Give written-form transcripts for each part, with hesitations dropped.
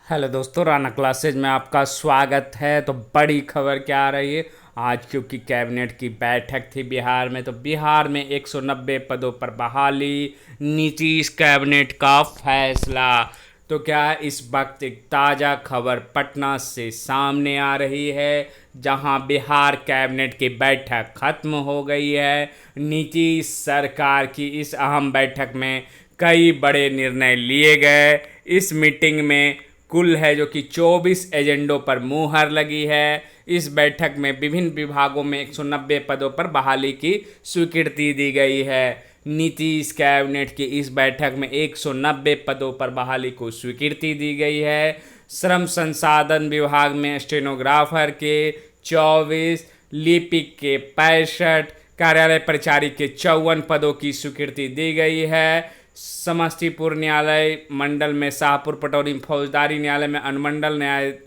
Hello दोस्तों, Rana classes में आपका स्वागत है। तो बड़ी खबर क्या आ रही है आज, क्योंकि कैबिनेट की बैठक थी बिहार में। तो बिहार में 190 पदों पर बहाली, नीतीश कैबिनेट का फैसला। तो क्या इस वक्त एक ताज़ा खबर पटना से सामने आ रही है, जहां बिहार कैबिनेट की बैठक खत्म हो गई है। नीतीश सरकार की इस अहम बैठक में कई बड़े निर्णय लिए गए। इस मीटिंग में कुल है जो कि 24 एजेंडों पर मुहर लगी है। इस बैठक में विभिन्न विभागों में 190 पदों पर बहाली की स्वीकृति दी गई है। नीतीश कैबिनेट की इस बैठक में 190 पदों पर बहाली को स्वीकृति दी गई है। श्रम संसाधन विभाग में स्टेनोग्राफर के 24, लिपिक के 65, कार्यालय परिचारी के 54 पदों की स्वीकृति दी गई है। समस्तीपुर न्यायालय मंडल में शाहपुर पटौदी फौजदारी न्यायालय में अनुमंडल न्याय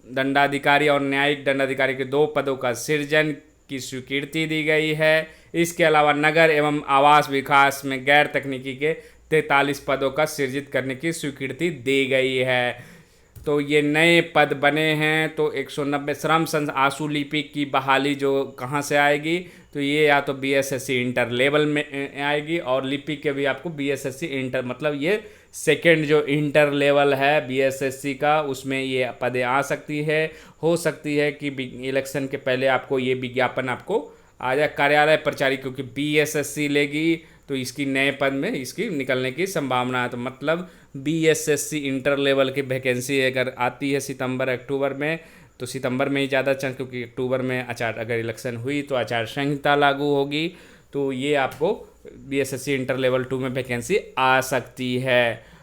दंडाधिकारी और न्यायिक दंडाधिकारी के 2 पदों का सृजन की स्वीकृति दी गई है। इसके अलावा नगर एवं आवास विकास में गैर तकनीकी के 43 पदों का सृजित करने की स्वीकृति दी गई है। तो ये नए पद बने हैं। तो 190 श्रम संस आंसू लिपि की बहाली जो कहाँ से आएगी, तो ये या तो बीएसएससी इंटर लेवल में आएगी, और लिपि के भी आपको बीएसएससी इंटर, मतलब ये सेकेंड जो इंटर लेवल है बीएसएससी का, उसमें ये पदें आ सकती है। हो सकती है कि इलेक्शन के पहले आपको ये विज्ञापन आपको आ जाए। कार्यालय प्रचारी क्योंकि बीएसएससी लेगी, तो इसकी नए पद में इसकी निकलने की संभावना है। तो मतलब बीएसएससी इंटर लेवल की वैकेंसी अगर आती है सितंबर अक्टूबर में, तो सितंबर में ही ज़्यादा चांस, क्योंकि अक्टूबर में अगर इलेक्शन हुई तो आचार संहिता लागू होगी। तो ये आपको बीएसएससी इंटर लेवल 2 में वैकेंसी आ सकती है।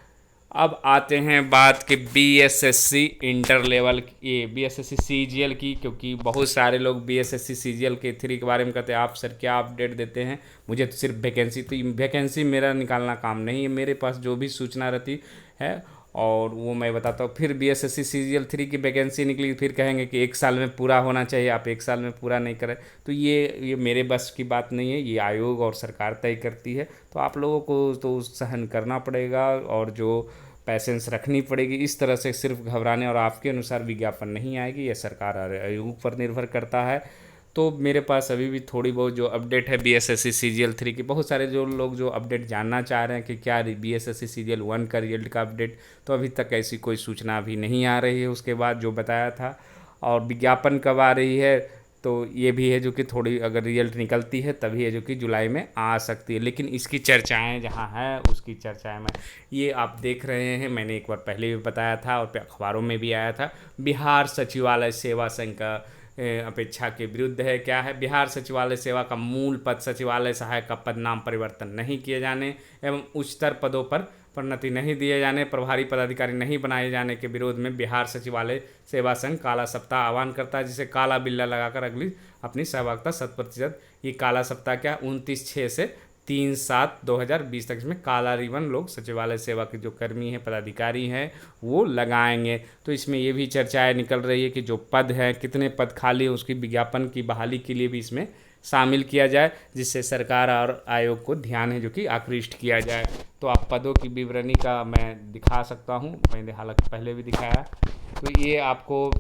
अब आते हैं बात कि बीएसएससी इंटर लेवल, ये बीएसएससी सीजीएल की, क्योंकि बहुत सारे लोग बीएसएससी सीजीएल के 3 के बारे में कहते हैं आप सर क्या अपडेट देते हैं। मुझे तो सिर्फ वैकेंसी, तो वैकेंसी मेरा निकालना काम नहीं है, मेरे पास जो भी सूचना रहती है और वो मैं बताता हूँ। फिर बीएसएससी सीजीएल 3 की वैकेंसी निकली, फिर कहेंगे कि 1 साल में पूरा होना चाहिए, आप 1 साल में पूरा नहीं करें। तो ये मेरे बस की बात नहीं है, ये आयोग और सरकार तय करती है। तो आप लोगों को तो सहन करना पड़ेगा और जो पैसेंस रखनी पड़ेगी। इस तरह से सिर्फ घबराने और आपके अनुसार विज्ञापन नहीं आएगी, यह सरकार और आयोग पर निर्भर करता है। तो मेरे पास अभी भी थोड़ी बहुत जो अपडेट है बीएसएससी सीजीएल 3 की, बहुत सारे जो लोग जो अपडेट जानना चाह रहे हैं कि क्या बीएसएससी सीजीएल 1 का रिजल्ट का अपडेट, तो अभी तक ऐसी कोई सूचना अभी नहीं आ रही है उसके बाद जो बताया था। और विज्ञापन कब आ रही है, तो ये भी है जो कि थोड़ी अगर रिजल्ट निकलती है तभी है जो कि जुलाई में आ सकती है। लेकिन इसकी चर्चाएं जहां हैं, उसकी चर्चाएं में ये आप देख रहे हैं, मैंने एक बार पहले भी बताया था और अखबारों में भी आया था। बिहार सचिवालय सेवा संघ का अपेक्षा के विरुद्ध है। क्या है, बिहार सचिवालय सेवा का मूल पद सचिवालय सहायक का पद नाम परिवर्तन नहीं किए जाने एवं उच्चतर पदों पर प्रोन्नति नहीं दिए जाने, प्रभारी पदाधिकारी नहीं बनाए जाने के विरोध में बिहार सचिवालय सेवा संघ काला सप्ताह आह्वान करता है, जिसे काला बिल्ला लगाकर अगली अपनी सहभागिता 100%। ये काला सप्ताह क्या, 29/6 से 3/7/2020 तक इसमें काला रिबन लोग सचिवालय सेवा के जो कर्मी हैं, पदाधिकारी हैं, वो लगाएंगे। तो इसमें ये भी चर्चाएं निकल रही है कि जो पद हैं, कितने पद खाली हैं, उसकी विज्ञापन की बहाली के लिए भी इसमें शामिल किया जाए, जिससे सरकार और आयोग को ध्यान है जो कि आकृष्ट किया जाए। तो आप पदों की विवरणी का मैं दिखा सकता हूँ, मैंने हालांकि पहले भी दिखाया। तो ये आपको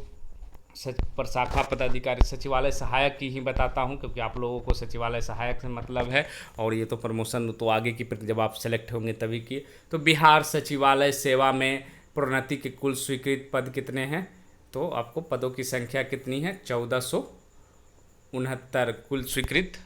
प्रशाखा पदाधिकारी सचिवालय सहायक की ही बताता हूँ, क्योंकि आप लोगों को सचिवालय सहायक से मतलब है, और ये तो प्रमोशन तो आगे की जब आप सेलेक्ट होंगे तभी की। तो बिहार सचिवालय सेवा में प्रोन्नति के कुल स्वीकृत पद कितने हैं, तो आपको पदों की संख्या कितनी है, 1469 कुल स्वीकृत।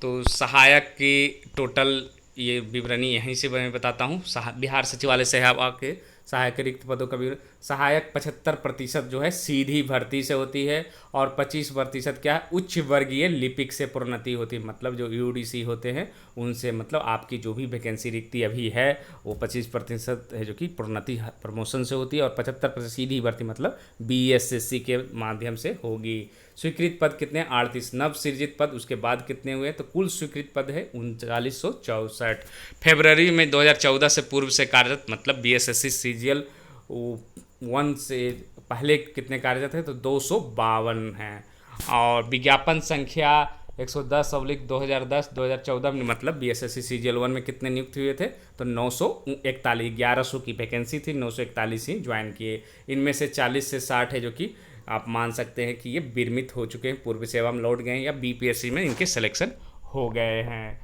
तो सहायक की टोटल ये विवरणी यहीं से मैं बताता हूँ। बिहार सचिवालय सेवा के सहायक रिक्त पदों का विवरण। सहायक 75% जो है सीधी भर्ती से होती है, और 25% क्या है, उच्च वर्गीय लिपिक से प्रोन्नति होती है। मतलब जो यूडीसी होते हैं उनसे, मतलब आपकी जो भी वैकेंसी रिक्ति अभी है वो 25% है जो कि प्रोन्नति प्रमोशन से होती है, और 75% सीधी भर्ती मतलब बीएसएससी के माध्यम से होगी। स्वीकृत पद कितने, 38 नव सृजित पद, उसके बाद कितने हुए, तो कुल स्वीकृत पद है 3964। फरवरी में 2014 से पूर्व से कार्यरत, मतलब बीएसएससी सीजीएल 1 से पहले कितने कार्यरत हैं, तो 252 हैं। और विज्ञापन संख्या 110/2010 2014 में, मतलब बीएसएससी सीजीएल 1 में कितने नियुक्त हुए थे? तो 941, 1100 की वैकेंसी थी, 941 ही ज्वाइन किए। इनमें से 40 से 60 है जो कि आप मान सकते हैं कि ये विरमित हो चुके हैं, पूर्व सेवा में लौट गए हैं या बीपीएससी में इनके सिलेक्शन हो गए हैं।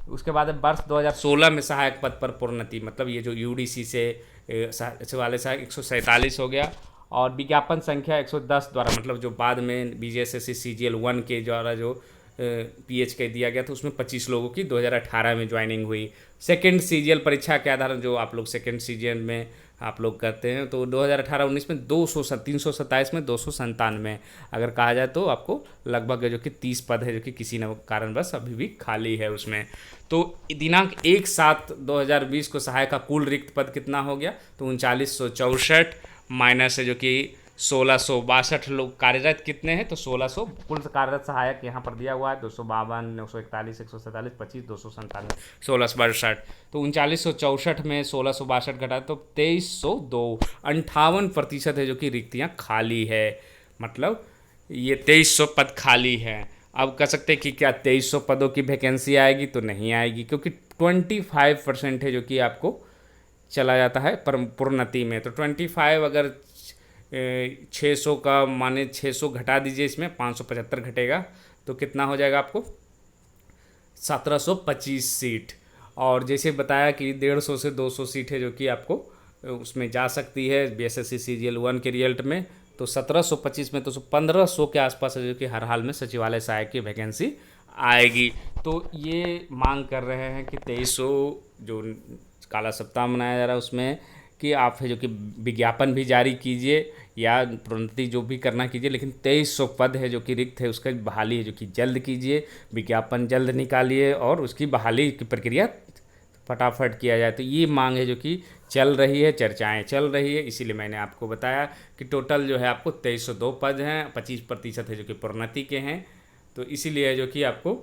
उसके बाद वर्ष 2016 में सहायक पद पर प्रोन्नति, मतलब ये जो यूडीसी से वाले सहायक 147 हो गया, और विज्ञापन संख्या 110 द्वारा, मतलब जो बाद में बीजेएसएससी सीजीएल 1 के द्वारा जो पीएच के दिया गया था उसमें 25 लोगों की 2018 में ज्वाइनिंग हुई। सेकंड सीजीएल परीक्षा के आधार जो आप लोग सेकंड सीजीएल में आप लोग करते हैं, तो 2018-19 में 327 में 297, अगर कहा जाए तो आपको लगभग जो कि 30 पद है जो कि किसी न कारणवश अभी भी खाली है उसमें। तो दिनांक 1/7/2020 को सहायक का कुल रिक्त पद कितना हो गया? तो 3964 माइनस है जो कि 1662 लोग कार्यरत कितने हैं? तो 1600 कुल कार्यरत सहायक यहाँ पर दिया हुआ है, 252, 941, 147, 25, 297, 1662। तो 3964 में 1662 घटा तो 2302, 58% है जो कि रिक्तियाँ खाली है। मतलब ये 2300 पद खाली हैं। अब कह सकते हैं कि क्या 2300 पदों की वैकेंसी आएगी? तो नहीं आएगी, क्योंकि 25% है जो कि आपको चला जाता है प्रोन्नति में। तो 25 अगर 600 का माने 600 घटा दीजिए, इसमें 575 घटेगा तो कितना हो जाएगा आपको? 1725 सीट। और जैसे बताया कि 150 से 200 सीट है जो कि आपको उसमें जा सकती है बीएसएससी सीजीएल 1 के रिजल्ट में। तो 1725 में तो 1500 के आसपास है जो कि हर हाल में सचिवालय सहायक की वैकेंसी आएगी। तो ये मांग कर रहे हैं कि 2300 जो काला सप्ताह मनाया जा रहा है उसमें कि आप है जो कि विज्ञापन भी जारी कीजिए या प्रोन्नति जो भी करना कीजिए, लेकिन 2300 पद है जो कि रिक्त है उसका बहाली है जो कि जल्द कीजिए, विज्ञापन जल्द निकालिए और उसकी बहाली की प्रक्रिया फटाफट किया जाए। तो ये मांग है जो कि चल रही है, चर्चाएं चल रही है, इसीलिए मैंने आपको बताया कि टोटल जो है आपको 2302 पद हैं, 25% है जो कि प्रोन्नति के हैं। तो इसीलिए है जो कि आपको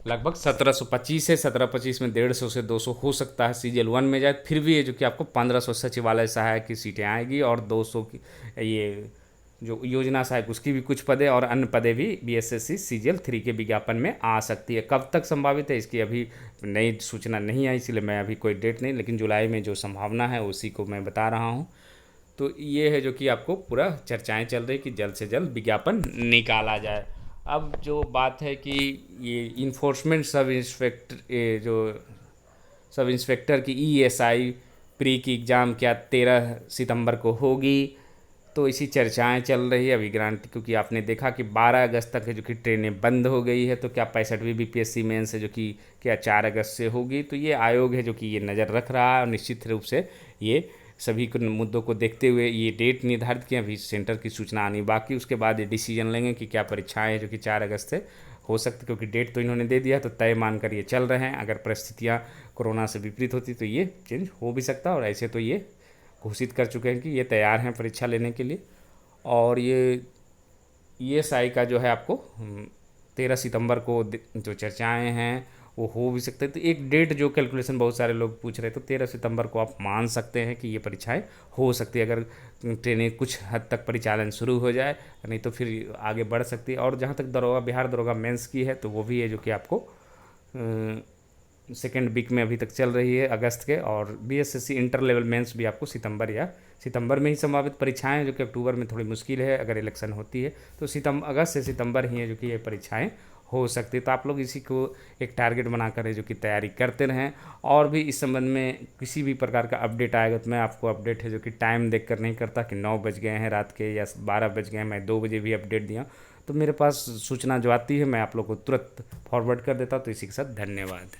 लगभग 1725 है, 1725 में 150 से 200 हो सकता है सीजीएल 1 में जाए, फिर भी ये जो कि आपको 1500 सचिवालय सहायक की सीटें आएगी और 200 की ये जो योजना सहायक उसकी भी कुछ पदें और अन्य पदें भी बीएसएससी सीजीएल 3 के विज्ञापन में आ सकती है। कब तक संभावित है इसकी अभी नई सूचना नहीं आई, इसलिए मैं अभी कोई डेट नहीं, लेकिन जुलाई में जो संभावना है उसी को मैं बता रहा हूँ। तो ये है जो कि आपको पूरा चर्चाएँ चल रही कि जल्द से जल्द विज्ञापन निकाला जाए। अब जो बात है कि ये इन्फोर्समेंट सब इंस्पेक्टर की ईएसआई प्री की एग्ज़ाम क्या 13 सितंबर को होगी? तो इसी चर्चाएं चल रही है अभी ग्रांट, क्योंकि आपने देखा कि 12 अगस्त तक है जो कि ट्रेनें बंद हो गई है। तो क्या 65वीं बीपीएससी मेंस है जो कि क्या 4 अगस्त से होगी? तो ये आयोग है जो कि ये नज़र रख रहा है और निश्चित रूप से ये सभी को मुद्दों को देखते हुए ये डेट निर्धारित किए। अभी सेंटर की सूचना आनी बाकी, उसके बाद ये डिसीजन लेंगे कि क्या परीक्षाएं जो कि 4 अगस्त से हो सकती, क्योंकि डेट तो इन्होंने दे दिया तो तय मानकर ये चल रहे हैं। अगर परिस्थितियां कोरोना से विपरीत होती तो ये चेंज हो भी सकता, और ऐसे तो ये घोषित कर चुके हैं कि ये तैयार हैं परीक्षा लेने के लिए। और ये साई का जो है आपको 13 सितंबर को जो चर्चाएं हैं वो हो भी सकते हैं। तो एक डेट जो कैलकुलेशन बहुत सारे लोग पूछ रहे, तो 13 सितंबर को आप मान सकते हैं कि ये परीक्षाएं हो सकती है, अगर ट्रेनें कुछ हद तक परिचालन शुरू हो जाए, नहीं तो फिर आगे बढ़ सकती है। और जहाँ तक दरोगा बिहार दरोगा मेंस की है तो वो भी है जो कि आपको सेकेंड वीक में अभी तक चल रही है अगस्त के, और बीएसएससी इंटर लेवल मेंस भी आपको सितंबर में ही संभावित परीक्षाएं, जो कि अक्टूबर में थोड़ी मुश्किल है अगर इलेक्शन होती है। तो अगस्त से सितंबर ही है जो कि ये परीक्षाएं हो सकती है। तो आप लोग इसी को एक टारगेट बनाकर है जो कि तैयारी करते रहें। और भी इस संबंध में किसी भी प्रकार का अपडेट आएगा तो मैं आपको अपडेट है जो कि टाइम देख कर नहीं करता कि 9 बज गए हैं रात के या 12 बज गए हैं, मैं 2 बजे भी अपडेट दिया। तो मेरे पास सूचना जो आती है मैं आप लोग को तुरंत फॉरवर्ड कर देता हूँ। तो इसी के साथ धन्यवाद।